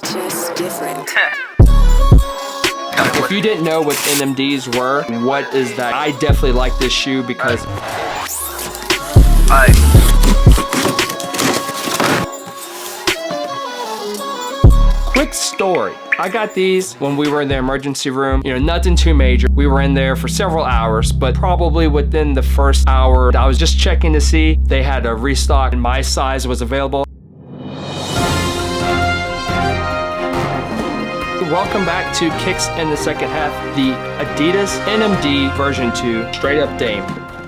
just different. If you didn't know what NMDs were, what is that? I definitely like this shoe because quick story. I got these when we were in the emergency room. You know, nothing too major. We were in there for several hours, but probably within the first hour, I was just checking to see they had a restock and my size was available. Welcome back to Kicks in the second half, the Adidas NMD version 2, straight up Dame.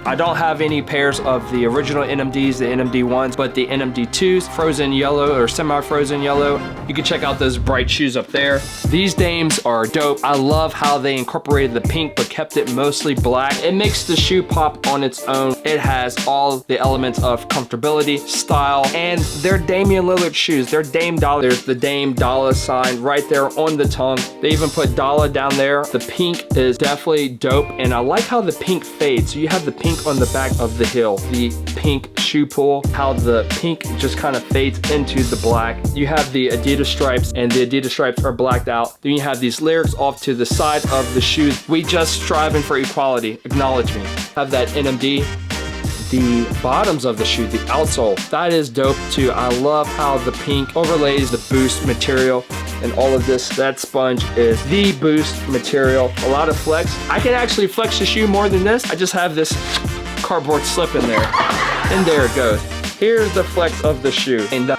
I don't have any pairs of the original NMDs, the NMD ones, but the NMD 2s, frozen yellow or semi-frozen yellow. You can check out those bright shoes up there. These Dames are dope. I love how they incorporated the pink but kept it mostly black. It makes the shoe pop on its own. It has all the elements of comfortability, style, and they're Damian Lillard shoes. They're damedolla. There's the damedolla sign right there on the tongue. They even put dollar down there. The pink is definitely dope, and I like how the pink fades. So you have the pink on the back of the heel, the pink shoe pull, how the pink just kind of fades into the black. You have the Adidas stripes, and the Adidas stripes are blacked out. Then you have these lyrics off to the side of the shoes. We just striving for equality, acknowledge me. Have that NMD. The bottoms of the shoe, the outsole, that is dope too. I love how the pink overlays the Boost material and all of this. That sponge is the Boost material. A lot of flex. I can actually flex the shoe more than this. I just have this cardboard slip in there, and there it goes. Here's the flex of the shoe, and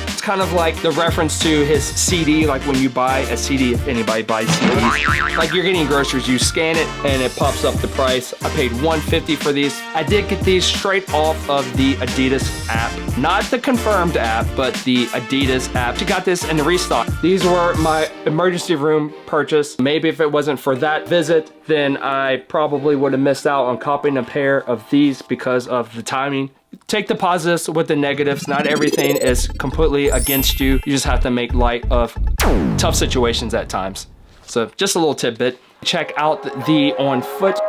it's kind of like the reference to his CD, like when you buy a CD, if anybody buys CDs, like you're getting groceries, you scan it and it pops up the price. I paid $150 for these. I did get these straight off of the Adidas app, not the confirmed app, but the Adidas app. You got this in the restock. These were my emergency room purchase. Maybe if it wasn't for that visit, then I probably would have missed out on copying a pair of these because of the timing. Take the positives with the negatives. Not everything is completely against you. You just have to make light of tough situations at times. So just a little tidbit. Check out the on foot.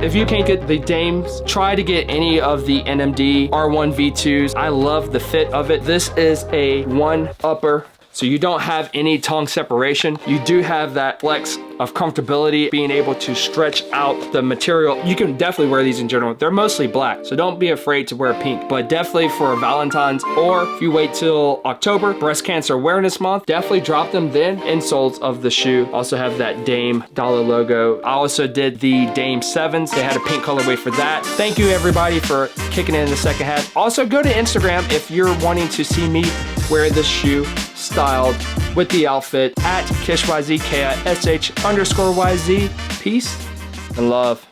If you can't get the Dames, try to get any of the NMD R1 V2s. I love the fit of it. This is a one upper, so you don't have any tongue separation. You do have that flex of comfortability, being able to stretch out the material. You can definitely wear these in general. They're mostly black, so don't be afraid to wear pink, but definitely for Valentine's, or if you wait till October, Breast Cancer Awareness Month, definitely drop them then. Insoles of the shoe also have that Dame dollar logo. I also did the Dame 7s. They had a pink colorway for that. Thank you everybody for kicking in the second half. Also go to Instagram if you're wanting to see me wear this shoe styled with the outfit at KISH YZ, KISH_YZ. Peace and love.